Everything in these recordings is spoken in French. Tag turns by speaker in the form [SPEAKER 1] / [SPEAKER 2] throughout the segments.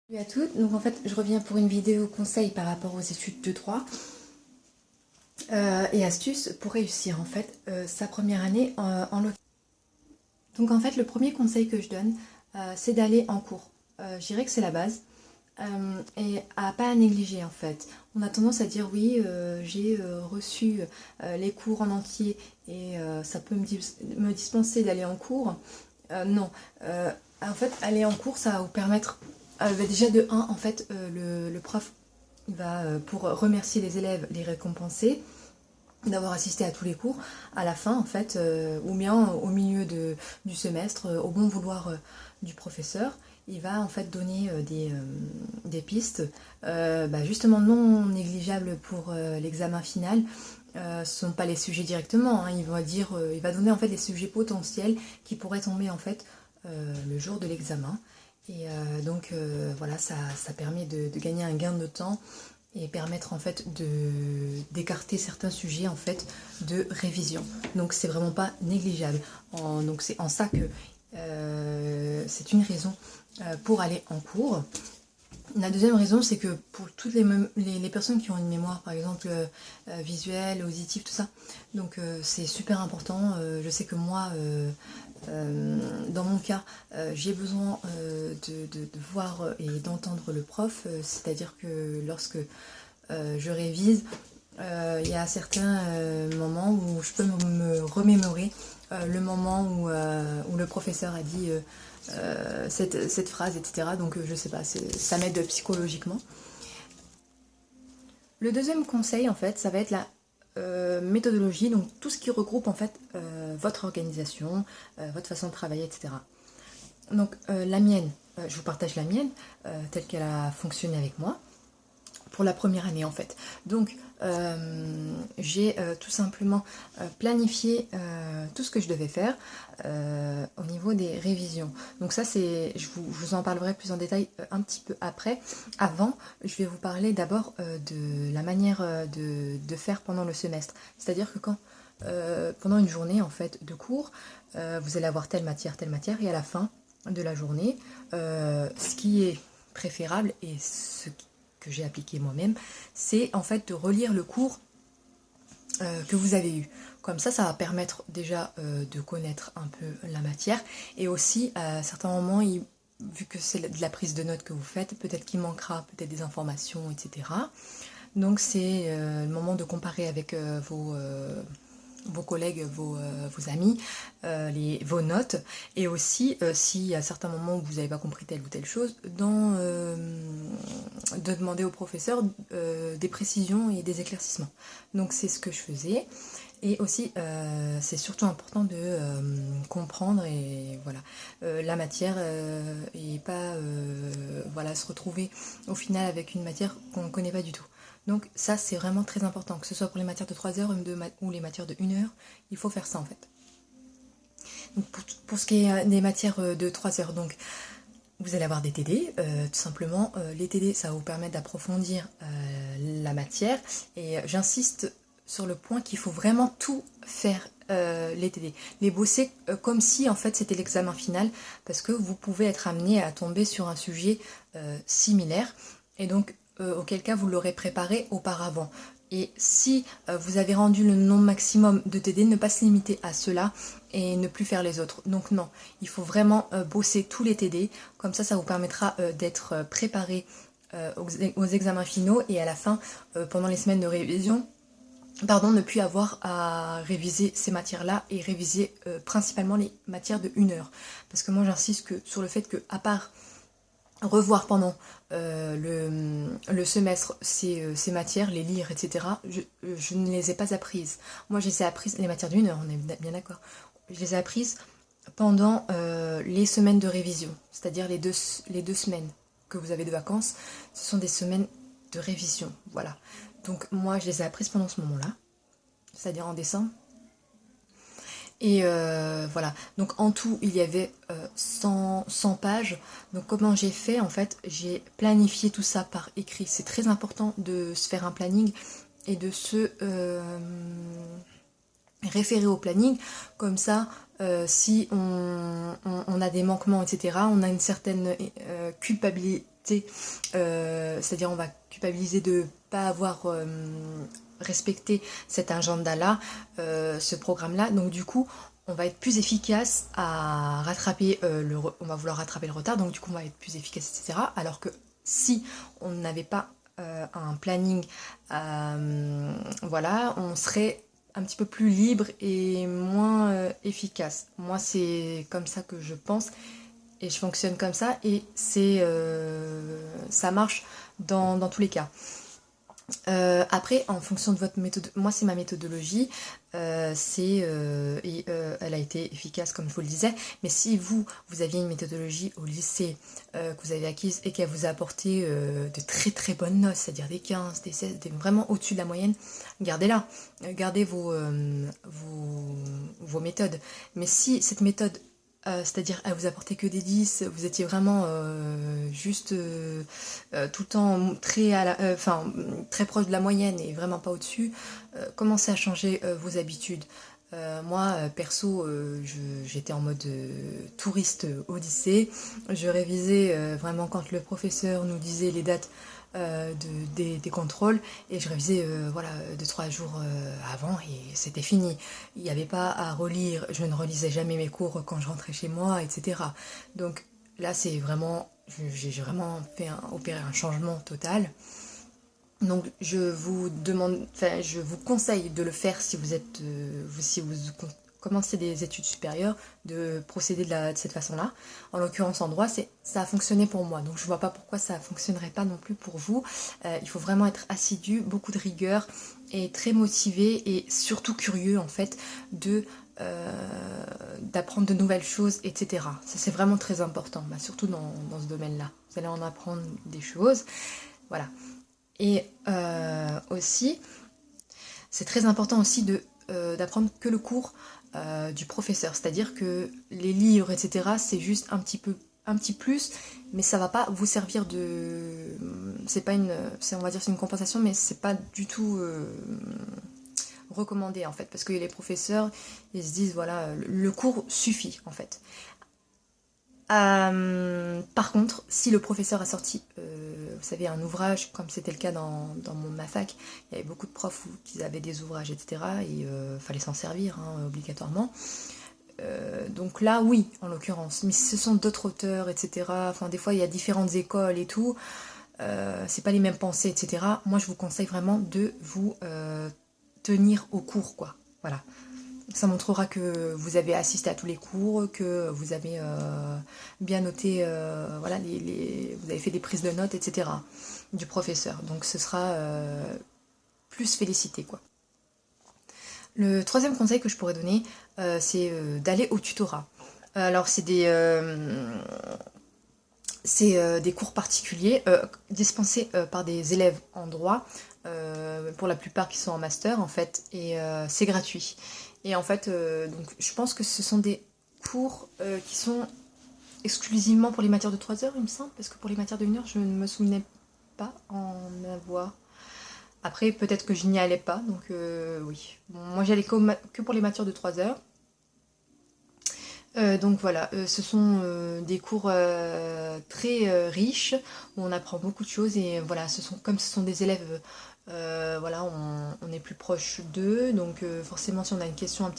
[SPEAKER 1] Salut à toutes, donc en fait je reviens pour une vidéo conseil par rapport aux études de droit et astuces pour réussir en fait sa première année en local. Donc en fait le premier conseil que je donne c'est d'aller en cours. Je dirais que c'est la base et à pas à négliger en fait. On a tendance à dire oui j'ai reçu les cours en entier et ça peut me dispenser d'aller en cours. Non, en fait aller en cours ça va vous permettre déjà de 1 en fait le prof il va pour remercier les élèves les récompenser d'avoir assisté à tous les cours à la fin en fait ou bien au milieu du semestre au bon vouloir du professeur il va en fait donner des pistes justement non négligeables pour l'examen final. Ce ne sont pas les sujets directement, hein. Il va donner en fait les sujets potentiels qui pourraient tomber en fait le jour de l'examen. Et voilà, ça permet de gagner un gain de temps et permettre en fait d'écarter certains sujets en fait de révision. Donc c'est vraiment pas négligeable. Donc c'est en ça que c'est une raison pour aller en cours. La deuxième raison, c'est que pour toutes les personnes qui ont une mémoire, par exemple visuelle, auditive, tout ça, donc c'est super important. Je sais que moi, dans mon cas, j'ai besoin de voir et d'entendre le prof, c'est-à-dire que lorsque je révise, il y a certains moments où je peux me remémorer le moment où le professeur a dit cette phrase, etc. Donc je sais pas, ça m'aide psychologiquement. Le deuxième conseil, en fait, ça va être la méthodologie, donc tout ce qui regroupe en fait votre organisation, votre façon de travailler, etc. Donc la mienne, je vous partage la mienne, telle qu'elle a fonctionné avec moi pour la première année en fait. Donc j'ai tout simplement planifié tout ce que je devais faire au niveau des révisions. Donc ça c'est, je vous en parlerai plus en détail un petit peu après. Avant, je vais vous parler d'abord de la manière de faire pendant le semestre. C'est-à-dire que quand pendant une journée en fait de cours, vous allez avoir telle matière, et à la fin de la journée, ce qui est préférable et ce que j'ai appliqué moi-même, c'est en fait de relire le cours que vous avez eu. Comme ça va permettre déjà de connaître un peu la matière et aussi à certains moments, vu que c'est de la prise de notes que vous faites, peut-être qu'il manquera peut-être des informations, etc. Donc c'est le moment de comparer avec vos collègues, vos amis, vos notes, et aussi si à certains moments vous n'avez pas compris telle ou telle chose, de demander au professeur des précisions et des éclaircissements. Donc c'est ce que je faisais. Et aussi, c'est surtout important de comprendre et voilà la matière et pas voilà se retrouver au final avec une matière qu'on ne connaît pas du tout. Donc ça c'est vraiment très important, que ce soit pour les matières de 3 heures ou les matières de 1 heure, il faut faire ça en fait. Donc pour ce qui est des matières de 3 heures, donc vous allez avoir des TD, tout simplement. Les TD, ça va vous permettre d'approfondir la matière. Et j'insiste sur le point qu'il faut vraiment tout faire, les TD. Les bosser comme si en fait c'était l'examen final, parce que vous pouvez être amené à tomber sur un sujet similaire. Et donc, auquel cas vous l'aurez préparé auparavant. Et si vous avez rendu le nombre maximum de TD, ne pas se limiter à cela et ne plus faire les autres. Donc non, il faut vraiment bosser tous les TD, comme ça vous permettra d'être préparé aux examens finaux et à la fin, pendant les semaines de révision, ne plus avoir à réviser ces matières-là et réviser principalement les matières de 1 heure. Parce que moi j'insiste sur le fait que, à part revoir pendant le semestre ces matières, les lire, etc., je ne les ai pas apprises. Moi, je les ai apprises, les matières d'1 heure, on est bien d'accord. Je les ai apprises pendant les semaines de révision, c'est-à-dire les deux semaines que vous avez de vacances, ce sont des semaines de révision, voilà. Donc moi, je les ai apprises pendant ce moment-là, c'est-à-dire en décembre. Et voilà, donc en tout il y avait 100 pages. Donc comment j'ai fait en fait, j'ai planifié tout ça par écrit. C'est très important de se faire un planning et de se référer au planning. Comme ça, si on a des manquements, etc., on a une certaine culpabilité, c'est-à-dire on va culpabiliser de ne pas avoir respecté cet agenda-là, ce programme-là. Donc du coup, on va être plus efficace à rattraper on va vouloir rattraper le retard, donc du coup on va être plus efficace, etc. Alors que si on n'avait pas un planning, voilà, on serait un petit peu plus libre et moins efficace. Moi, c'est comme ça que je pense et je fonctionne comme ça et ça marche dans tous les cas. Après, en fonction de votre méthode, moi c'est ma méthodologie, elle a été efficace comme je vous le disais, mais si vous aviez une méthodologie au lycée que vous avez acquise et qu'elle vous a apporté de très très bonnes notes, c'est-à-dire des 15, des 16, vraiment au-dessus de la moyenne, gardez-la, gardez vos méthodes. Mais si cette méthode c'est-à-dire elle vous apportait que des 10, vous étiez vraiment juste tout le temps très proche de la moyenne et vraiment pas au-dessus, commencez à changer vos habitudes. Moi, perso, j'étais en mode touriste au lycée. Je révisais vraiment quand le professeur nous disait les dates des contrôles et je révisais voilà 2-3 jours avant et c'était fini. Il n'y avait pas à relire, je ne relisais jamais mes cours quand je rentrais chez moi, etc. Donc là c'est vraiment, j'ai vraiment opéré un changement total. Donc je vous demande, enfin je vous conseille de le faire si vous êtes, si vous commencez des études supérieures, de procéder de cette façon-là. En l'occurrence en droit, ça a fonctionné pour moi, donc je vois pas pourquoi ça fonctionnerait pas non plus pour vous. Il faut vraiment être assidu, beaucoup de rigueur et très motivé et surtout curieux en fait d'apprendre de nouvelles choses, etc. Ça c'est vraiment très important, surtout dans ce domaine-là. Vous allez en apprendre des choses, voilà. Et aussi, c'est très important aussi d'apprendre que le cours du professeur, c'est-à-dire que les livres, etc., c'est juste un petit plus, mais ça va pas vous servir c'est pas on va dire c'est une compensation, mais c'est pas du tout recommandé en fait, parce que les professeurs, ils se disent voilà, le cours suffit en fait. Par contre, si le professeur a sorti, vous savez, un ouvrage, comme c'était le cas dans ma fac, il y avait beaucoup de profs qui avaient des ouvrages, etc. Et fallait s'en servir obligatoirement. Donc là, oui, en l'occurrence. Mais si ce sont d'autres auteurs, etc. Enfin, des fois, il y a différentes écoles et tout. C'est pas les mêmes pensées, etc. Moi, je vous conseille vraiment de vous tenir au cours, quoi. Voilà. Ça montrera que vous avez assisté à tous les cours, que vous avez bien noté, voilà, vous avez fait des prises de notes, etc. du professeur. Donc ce sera plus félicité, quoi. Le troisième conseil que je pourrais donner, c'est d'aller au tutorat. Alors c'est des cours particuliers dispensés par des élèves en droit, pour la plupart qui sont en master en fait, et c'est gratuit. Et en fait, donc, je pense que ce sont des cours qui sont exclusivement pour les matières de 3 heures, il me semble, parce que pour les matières de 1 heure, je ne me souvenais pas en avoir. Après, peut-être que je n'y allais pas, donc oui. Bon, moi, j'y allais que pour les matières de 3 heures. Donc voilà, ce sont des cours très riches où on apprend beaucoup de choses et voilà, comme ce sont des élèves, voilà, on est plus proche d'eux, donc forcément si on a une question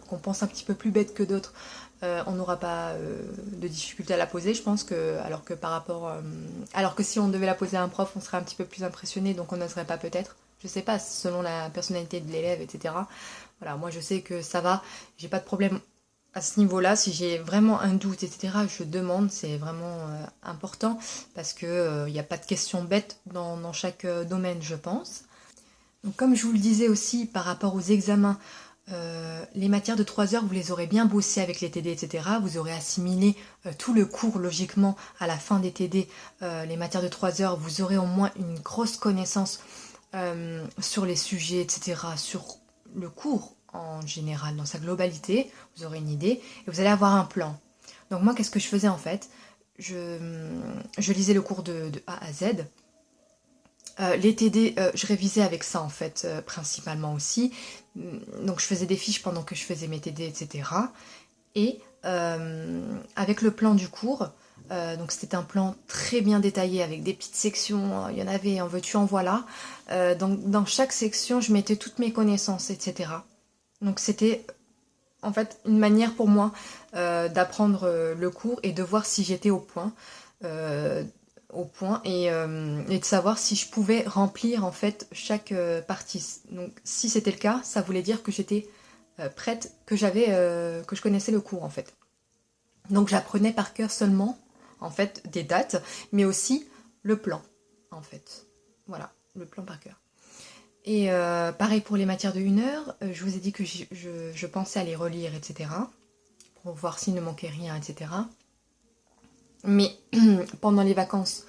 [SPEAKER 1] qu'on pense un petit peu plus bête que d'autres, on n'aura pas de difficulté à la poser, je pense que alors que si on devait la poser à un prof, on serait un petit peu plus impressionné, donc on n'oserait pas peut-être. Je sais pas, selon la personnalité de l'élève, etc. Voilà, moi je sais que ça va, j'ai pas de problème à ce niveau-là. Si j'ai vraiment un doute, etc., je demande, c'est vraiment important, parce que il n'y a pas de questions bêtes dans chaque domaine, je pense. Donc, comme je vous le disais aussi, par rapport aux examens, les matières de 3 heures, vous les aurez bien bossées avec les TD, etc. Vous aurez assimilé tout le cours logiquement à la fin des TD. Les matières de 3 heures, vous aurez au moins une grosse connaissance sur les sujets, etc., sur le cours en général, dans sa globalité, vous aurez une idée, et vous allez avoir un plan. Donc moi, qu'est-ce que je faisais en fait? Je lisais le cours de A à Z. Les TD, je révisais avec ça en fait, principalement aussi. Donc je faisais des fiches pendant que je faisais mes TD, etc. Et avec le plan du cours, Donc c'était un plan très bien détaillé avec des petites sections, il y en avait en veux-tu en voilà. Donc dans chaque section je mettais toutes mes connaissances, etc. Donc c'était en fait une manière pour moi d'apprendre le cours et de voir si j'étais au point et de savoir si je pouvais remplir en fait chaque partie. Donc si c'était le cas, ça voulait dire que j'étais prête, que je connaissais le cours en fait. Donc j'apprenais par cœur seulement en fait des dates, mais aussi le plan en fait. Voilà, le plan par cœur. Et pareil pour les matières de 1 heure, je vous ai dit que je pensais à les relire, etc. Pour voir s'il ne manquait rien, etc. Mais pendant les vacances,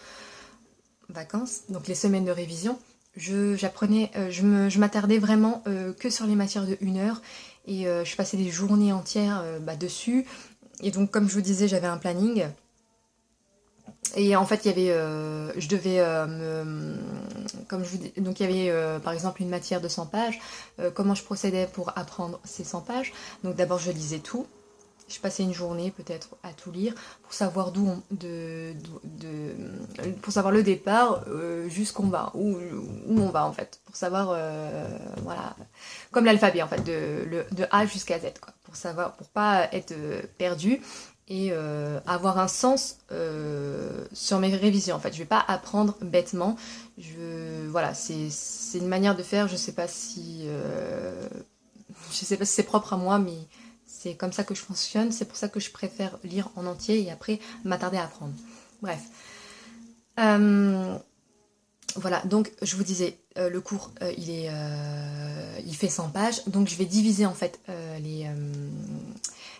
[SPEAKER 1] donc les semaines de révision, je m'attardais vraiment que sur les matières de 1 heure et je passais des journées entières dessus. Et donc comme je vous disais, j'avais un planning. Et en fait, il y avait, je devais comme je vous dis, donc il y avait par exemple une matière de 100 pages. Comment je procédais pour apprendre ces 100 pages? Donc d'abord, je lisais tout. Je passais une journée peut-être à tout lire pour savoir pour savoir le départ jusqu'où on va, où on va en fait, pour savoir voilà, comme l'alphabet en fait, de A jusqu'à Z quoi, pour savoir, pour pas être perdu et avoir un sens sur mes révisions en fait. Je vais pas apprendre bêtement. Voilà, c'est une manière de faire. Je sais pas si c'est propre à moi, mais c'est comme ça que je fonctionne, c'est pour ça que je préfère lire en entier et après m'attarder à apprendre. Bref. Voilà, donc je vous disais, le cours il fait 100 pages, donc je vais diviser en fait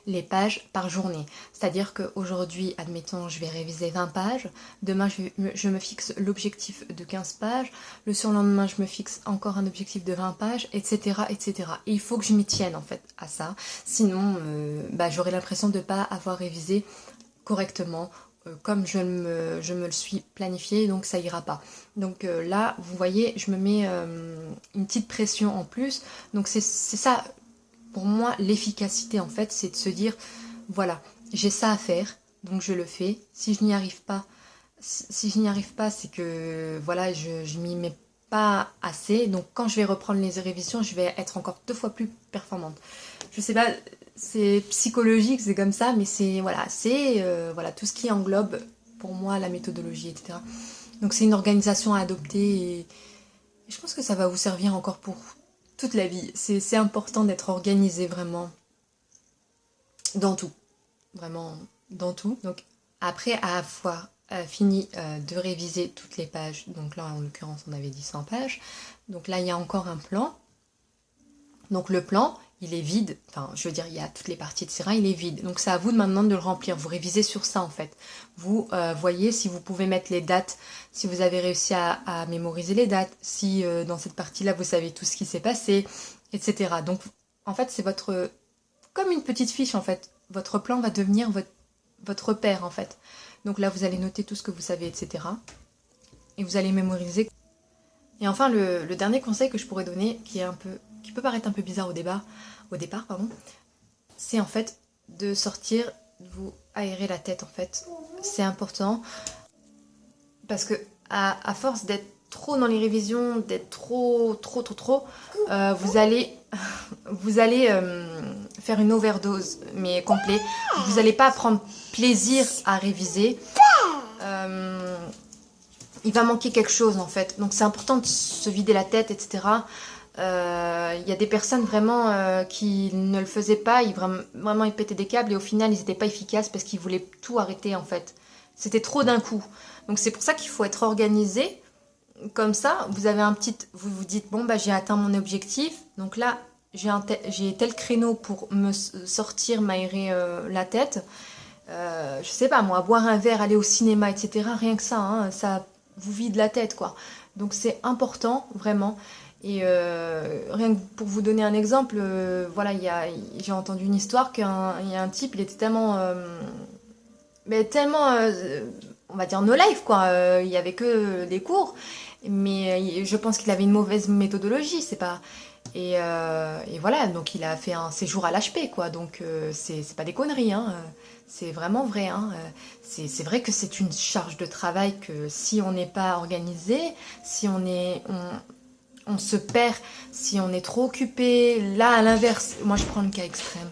[SPEAKER 1] les pages par journée. C'est-à-dire qu'aujourd'hui, admettons, je vais réviser 20 pages, demain je me fixe l'objectif de 15 pages, le surlendemain je me fixe encore un objectif de 20 pages, etc. etc. Et il faut que je m'y tienne en fait à ça, sinon j'aurai l'impression de ne pas avoir révisé correctement, comme je me le suis planifié, donc ça ira pas. Donc là, vous voyez, je me mets une petite pression en plus, donc c'est ça. Pour moi, l'efficacité, en fait, c'est de se dire, voilà, j'ai ça à faire, donc je le fais. Si je n'y arrive pas, c'est que, voilà, je m'y mets pas assez. Donc quand je vais reprendre les révisions, je vais être encore 2 fois plus performante. Je sais pas, c'est psychologique, c'est comme ça, mais c'est voilà, tout ce qui englobe, pour moi, la méthodologie, etc. Donc c'est une organisation à adopter et je pense que ça va vous servir encore pour toute la vie. C'est important d'être organisé vraiment dans tout. Vraiment dans tout. Donc après avoir fini de réviser toutes les pages, donc là en l'occurrence on avait dit 100 pages, donc là il y a encore un plan. Donc le plan, il est vide, enfin je veux dire il y a toutes les parties etc. Il est vide. Donc c'est à vous maintenant de le remplir. Vous révisez sur ça en fait. Vous voyez si vous pouvez mettre les dates, si vous avez réussi à mémoriser les dates, si dans cette partie-là vous savez tout ce qui s'est passé, etc. Donc en fait c'est comme une petite fiche en fait. Votre plan va devenir votre repère en fait. Donc là vous allez noter tout ce que vous savez, etc. Et vous allez mémoriser. Et enfin le dernier conseil que je pourrais donner, qui peut paraître un peu bizarre au départ, c'est en fait de sortir, de vous aérer la tête en fait. C'est important parce que à force d'être trop dans les révisions, d'être trop, vous allez faire une overdose, mais complet. Vous n'allez pas prendre plaisir à réviser. Il va manquer quelque chose en fait. Donc c'est important de se vider la tête, etc. Il y a des personnes vraiment qui ne le faisaient pas, vraiment ils pétaient des câbles et au final ils n'étaient pas efficaces parce qu'ils voulaient tout arrêter en fait. C'était trop d'un coup. Donc c'est pour ça qu'il faut être organisé. Comme ça, vous avez vous vous dites bon j'ai atteint mon objectif. Donc là j'ai tel créneau pour me sortir, m'aérer la tête. Je sais pas moi, boire un verre, aller au cinéma, etc. Rien que ça, hein, ça vous vide la tête quoi. Donc c'est important vraiment. Et rien que pour vous donner un exemple, voilà, j'ai entendu une histoire qu'il y a un type, il était tellement, on va dire no life quoi. Il y avait que des cours, mais je pense qu'il avait une mauvaise méthodologie. C'est pas. Et voilà, donc il a fait un séjour à l'HP, quoi. Donc c'est pas des conneries, hein. C'est vraiment vrai, hein. C'est vrai que c'est une charge de travail que si on n'est pas organisé, si on se perd, si on est trop occupé. Là, à l'inverse, moi je prends le cas extrême.